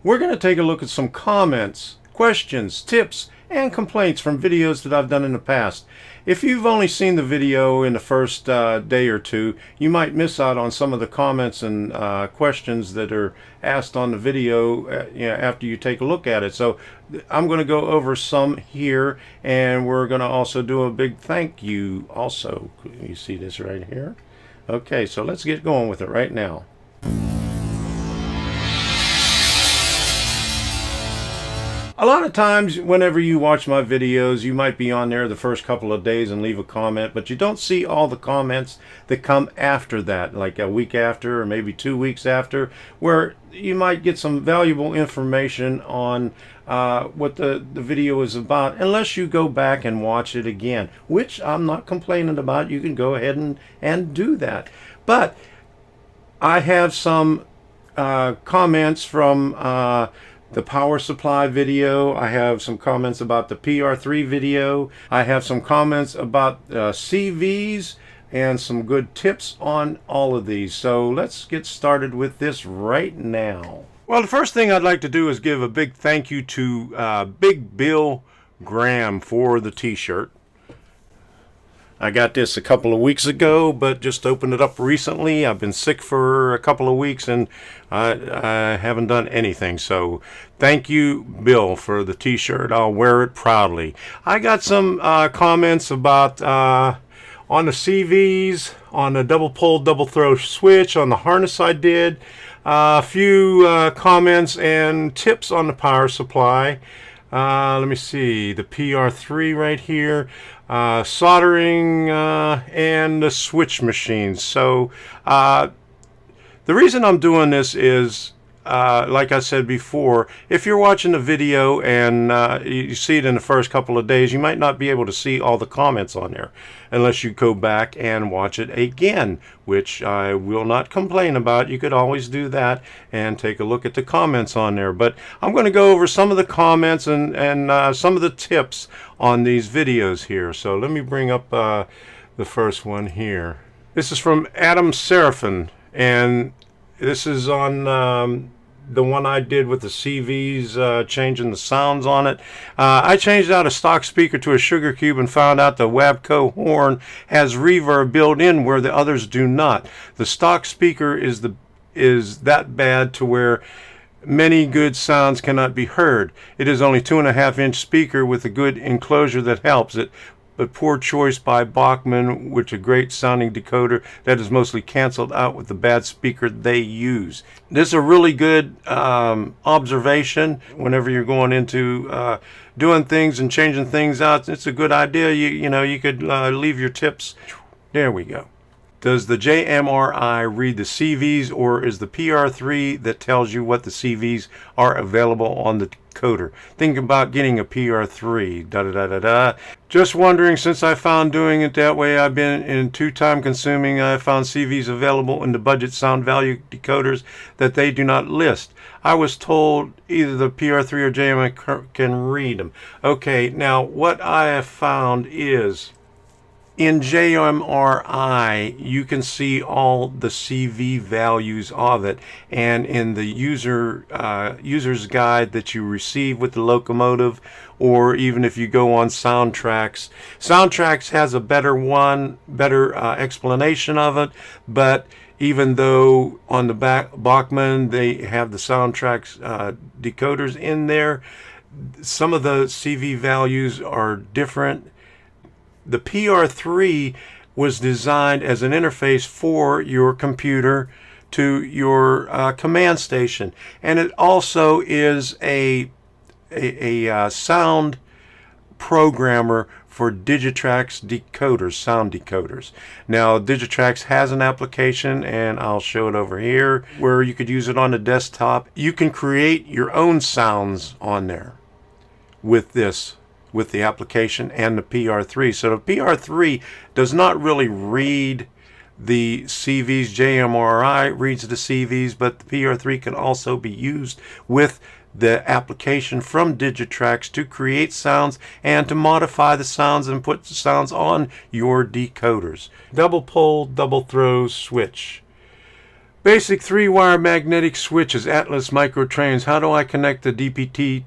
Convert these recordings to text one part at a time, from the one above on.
we're going to take a look at some comments, questions, tips, and complaints from videos that I've done in the past. If you've only seen the video in the first day or two, you might miss out on some of the comments and questions that are asked on the video after you take a look at it. So I'm going to go over some here, and we're going to also do a big thank you also. You see this right here? Okay, so let's get going with it right now. A lot of times whenever you watch my videos, you might be on there the first couple of days and leave a comment, but you don't see all the comments that come after that, like a week after or maybe 2 weeks after, where you might get some valuable information on what the video is about, unless you go back and watch it again, which I'm not complaining about. You can go ahead and do that. But I have some comments from the power supply video. I have some comments about the PR3 video. I have some comments about CVs and some good tips on all of these. So let's get started with this right now. Well, the first thing I'd like to do is give a big thank you to Big Bill Graham for the t-shirt. I got this a couple of weeks ago, but just opened it up recently. I've been sick for a couple of weeks, and I haven't done anything. So thank you, Bill, for the t-shirt. I'll wear it proudly. I got some comments about on the CVs, on the double pole, double throw switch, on the harness I did. A few comments and tips on the power supply. Let me see, the PR3 right here, soldering and the switch machines. So the reason I'm doing this is, like I said before, if you're watching the video and you see it in the first couple of days, you might not be able to see all the comments on there unless you go back and watch it again, which I will not complain about. You could always do that and take a look at the comments on there. But I'm going to go over some of the comments and some of the tips on these videos here. So let me bring up the first one here. This is from Adam Seraphin, and this is on the one I did with the CVs, changing the sounds on it. I changed out a stock speaker to a sugar cube and found out the Wabco horn has reverb built in where the others do not. The stock speaker is that bad to where many good sounds cannot be heard. It is only 2.5-inch speaker with a good enclosure that helps it, but poor choice by Bachman, which a great sounding decoder that is mostly canceled out with the bad speaker they use. This is a really good observation whenever you're going into doing things and changing things out. It's a good idea. You could leave your tips. There we go. Does the JMRI read the CVs, or is the PR3 that tells you what the CVs are available on the decoder? Think about getting a PR3. Just wondering, since I found doing it that way, I've been in too time consuming. I found CVs available in the budget sound value decoders that they do not list. I was told either the PR3 or JMRI can read them. Okay, now what I have found is, in JMRI, you can see all the CV values of it, and in the user's guide that you receive with the locomotive, or even if you go on Soundtracks. Soundtracks has a better explanation of it, but even though on the Bachman they have the Soundtracks decoders in there, some of the CV values are different. The PR3 was designed as an interface for your computer to your command station, and it also is a sound programmer for Digitrax decoders, sound decoders. Now, Digitrax has an application, and I'll show it over here, where you could use it on the desktop. You can create your own sounds on there with the application and the PR3. So the PR3 does not really read the CVs. JMRI reads the CVs, but the PR3 can also be used with the application from Digitrax to create sounds and to modify the sounds and put the sounds on your decoders. Double pole, double throw switch. Basic 3-wire magnetic switches, Atlas microtrains. How do I connect the DPT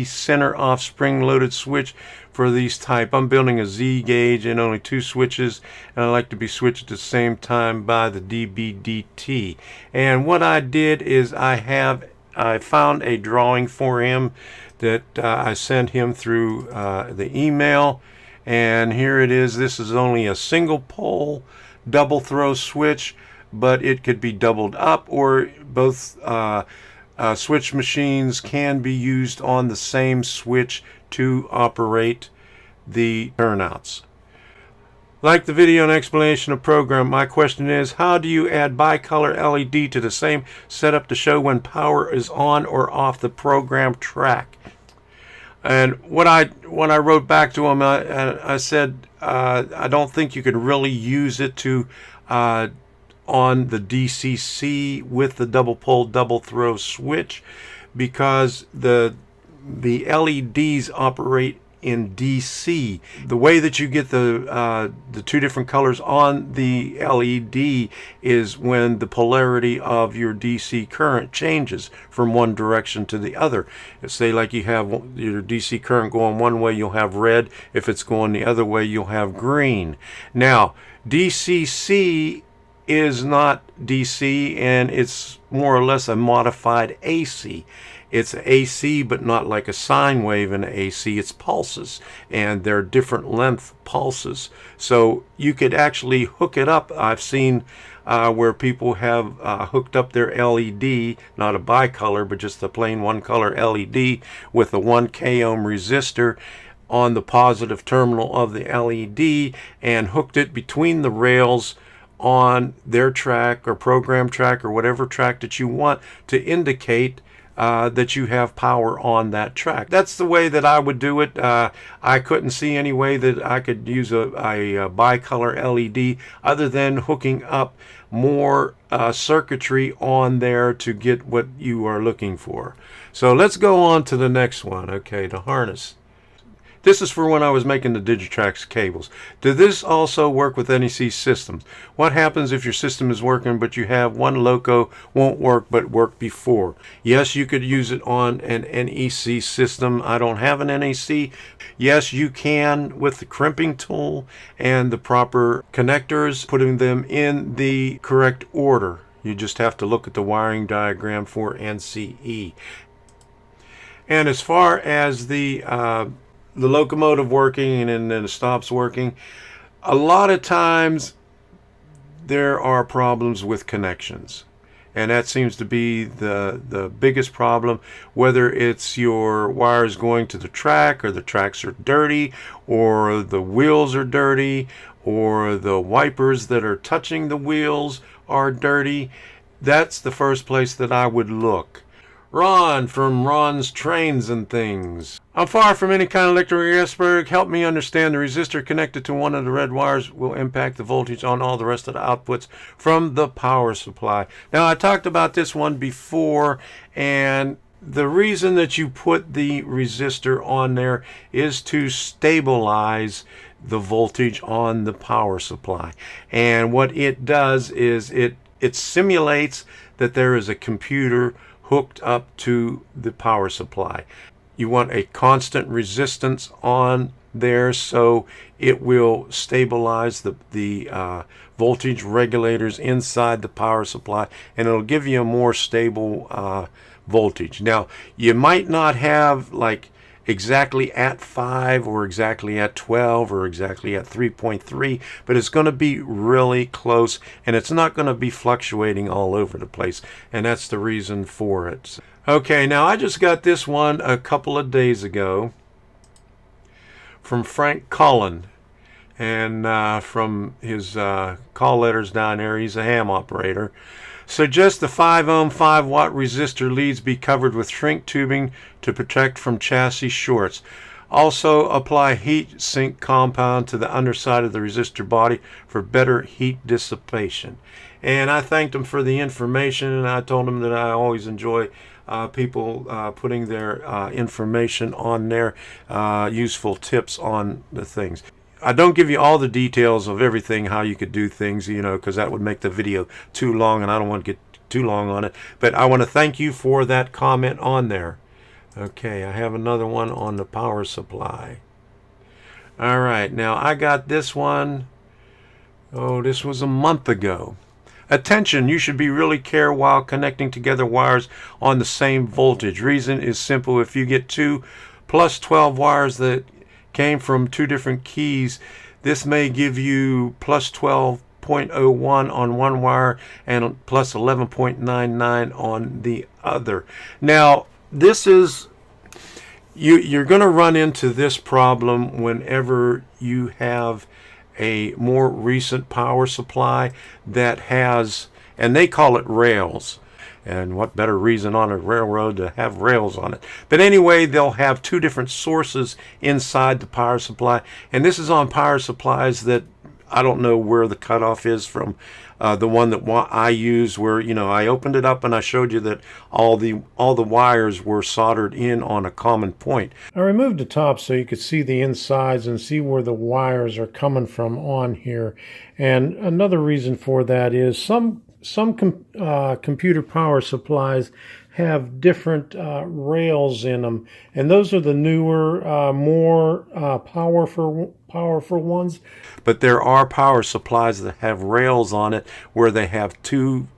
center off spring-loaded switch for these type? I'm building a Z gauge and only 2 switches, and I like to be switched at the same time by the DBDT. And what I did is I found a drawing for him that I sent him through the email, and here it is. This is only a single pole double throw switch, but it could be doubled up, or both switch machines can be used on the same switch to operate the turnouts. Like the video and explanation of program, my question is, how do you add bicolor LED to the same setup to show when power is on or off the program track? And what I wrote back to him, I said, I don't think you could really use it to on the DCC with the double pole double throw switch, because the LEDs operate in DC. The way that you get the 2 different colors on the LED is when the polarity of your DC current changes from one direction to the other. Say like you have your DC current going one way, you'll have red. If it's going the other way, you'll have green. Now, DCC is not DC, and it's more or less a modified AC. It's AC, but not like a sine wave in AC. It's pulses, and they're different length pulses. So you could actually hook it up. I've seen where people have hooked up their LED, not a bicolor, but just a plain one color LED with a 1K ohm resistor on the positive terminal of the LED, and hooked it between the rails on their track or program track or whatever track that you want to indicate that you have power on that track. That's the way that I would do it. I couldn't see any way that I could use a bicolor LED other than hooking up more circuitry on there to get what you are looking for. So let's go on to the next one. Okay, the harness. This is for when I was making the Digitrax cables. Did this also work with NEC systems? What happens if your system is working but you have one loco won't work but worked before? Yes, you could use it on an NEC system. I don't have an NEC. Yes, you can with the crimping tool and the proper connectors, putting them in the correct order. You just have to look at the wiring diagram for NCE. And as far as the locomotive working and then it stops working, a lot of times there are problems with connections, and that seems to be the biggest problem, whether it's your wires going to the track, or the tracks are dirty, or the wheels are dirty, or the wipers that are touching the wheels are dirty. That's the first place that I would look. Ron from Ron's Trains and Things. I'm far from any kind of electrical expert. Help me understand the resistor connected to one of the red wires will impact the voltage on all the rest of the outputs from the power supply. Now, I talked about this one before, and the reason that you put the resistor on there is to stabilize the voltage on the power supply. And what it does is it simulates that there is a computer hooked up to the power supply. You want a constant resistance on there so it will stabilize the voltage regulators inside the power supply, and it'll give you a more stable voltage. Now, you might not have like exactly at 5 or exactly at 12 or exactly at 3.3, but it's going to be really close, and it's not going to be fluctuating all over the place, and that's the reason for it. Okay, now I just got this one a couple of days ago from Frank Cullen, and from his call letters down there, he's a ham operator. Suggest the 5 ohm 5 watt resistor leads be covered with shrink tubing to protect from chassis shorts. Also apply heat sink compound to the underside of the resistor body for better heat dissipation. And I thanked him for the information, and I told him that I always enjoy people putting their information on their useful tips on the things. I don't give you all the details of everything, how you could do things, you know, because that would make the video too long, and I don't want to too long on it. But I want to thank you for that comment on there. Okay, I have another one on the power supply. All right, now I got this one. Oh, this was a month ago. Attention, you should be really careful while connecting together wires on the same voltage. Reason is simple. If you get two plus 12 wires that came from two different keys, this may give you plus 12.01 on one wire and plus 11.99 on the other. Now, this is, you're going to run into this problem whenever you have a more recent power supply that has, and they call it rails. And what better reason on a railroad to have rails on it? But anyway, they'll have two different sources inside the power supply. And this is on power supplies that I don't know where the cutoff is from the one that I use, where, you know, I opened it up and I showed you that all the wires were soldered in on a common point. I removed the top so you could see the insides and see where the wires are coming from on here. And another reason for that is some computer power supplies have different rails in them, and those are the newer, more powerful ones. But there are power supplies that have rails on it where they have two,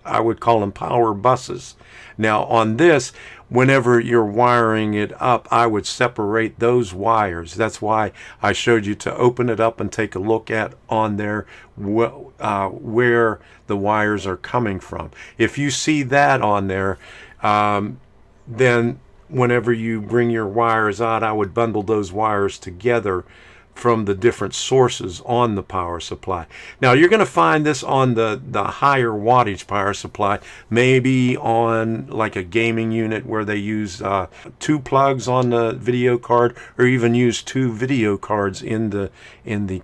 I would call them power buses. Now on this, whenever you're wiring it up, I would separate those wires. That's why I showed you to open it up and take a look at on there where the wires are coming from. If you see that on there, then whenever you bring your wires out, I would bundle those wires together from the different sources on the power supply. Now you're going to find this on the higher wattage power supply, maybe on like a gaming unit where they use two plugs on the video card, or even use two video cards in the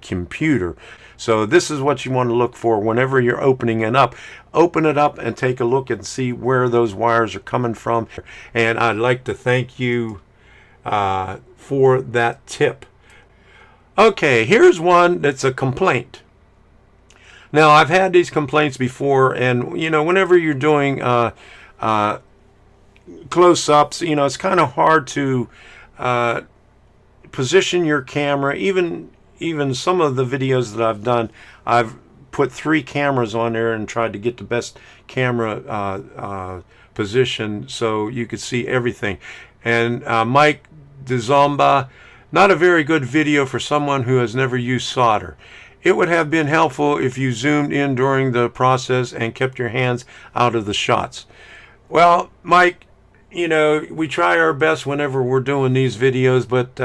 computer. So this is what you want to look for whenever you're opening it up. Open it up and take a look and see where those wires are coming from. And I'd like to thank you for that tip. Okay, here's one that's a complaint. Now, I've had these complaints before, and, you know, whenever you're doing close-ups, you know, it's kind of hard to position your camera. Even some of the videos that I've done, I've put 3 cameras on there and tried to get the best camera position so you could see everything. And Mike DeZomba, not a very good video for someone who has never used solder. It would have been helpful if you zoomed in during the process and kept your hands out of the shots. Well, Mike, you know, we try our best whenever we're doing these videos, but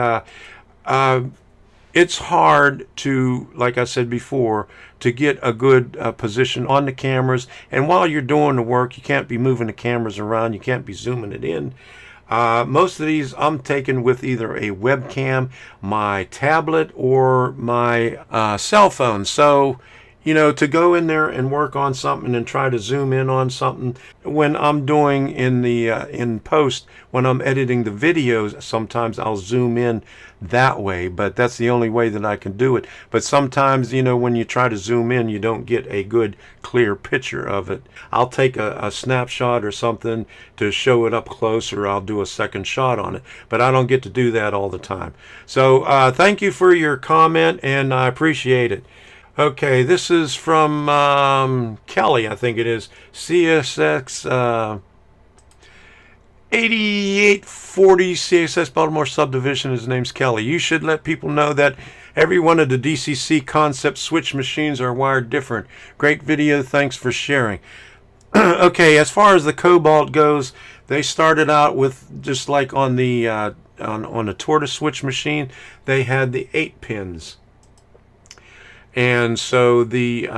it's hard to, like I said before, to get a good position on the cameras. And while you're doing the work, you can't be moving the cameras around. You can't be zooming it in. Most of these I'm taking with either a webcam, my tablet, or my cell phone. So, you know, to go in there and work on something and try to zoom in on something, when I'm doing in post, when I'm editing the videos, sometimes I'll zoom in that way, but that's the only way that I can do it. But sometimes, you know, when you try to zoom in, you don't get a good clear picture of it. I'll take a snapshot or something to show it up close, or I'll do a second shot on it, but I don't get to do that all the time. So thank you for your comment, and I appreciate it. Okay, this is from Kelly, I think it is, CSX 8840 CSS Baltimore Subdivision. His name's Kelly. You should let people know that every one of the DCC concept switch machines are wired different. Great video, thanks for sharing. Okay, as far as the Cobalt goes, they started out with, just like on the on a tortoise switch machine, they had the 8 pins. And so the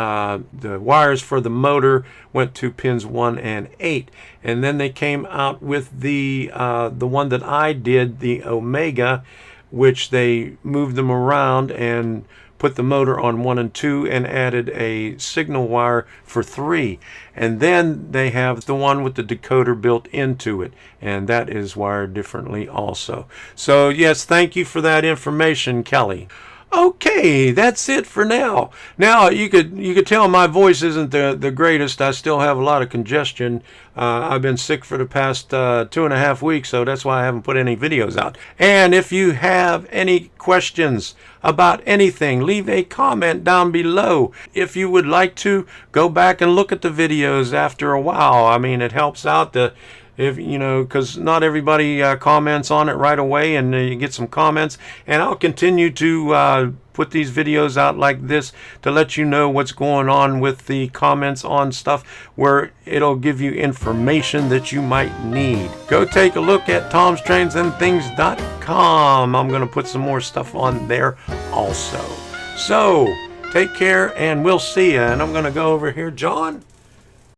wires for the motor went to pins 1 and 8, and then they came out with the one that I did, the Omega, which they moved them around and put the motor on 1 and 2 and added a signal wire for 3. And then they have the one with the decoder built into it, and that is wired differently also. So yes, thank you for that information, Kelly. Okay, that's it for now. Now you could tell my voice isn't the greatest. I still have a lot of congestion. I've been sick for the past 2.5 weeks, so that's why I haven't put any videos out. And if you have any questions about anything, leave a comment down below. If you would like to, go back and look at the videos after a while. I mean, it helps out if you know, because not everybody comments on it right away, and you get some comments, and I'll continue to put these videos out like this to let you know what's going on with the comments on stuff, where it'll give you information that you might need. Go take a look at tomstrainsandthings.com. I'm going to put some more stuff on there also. So take care, and we'll see you. And I'm going to go over here, John.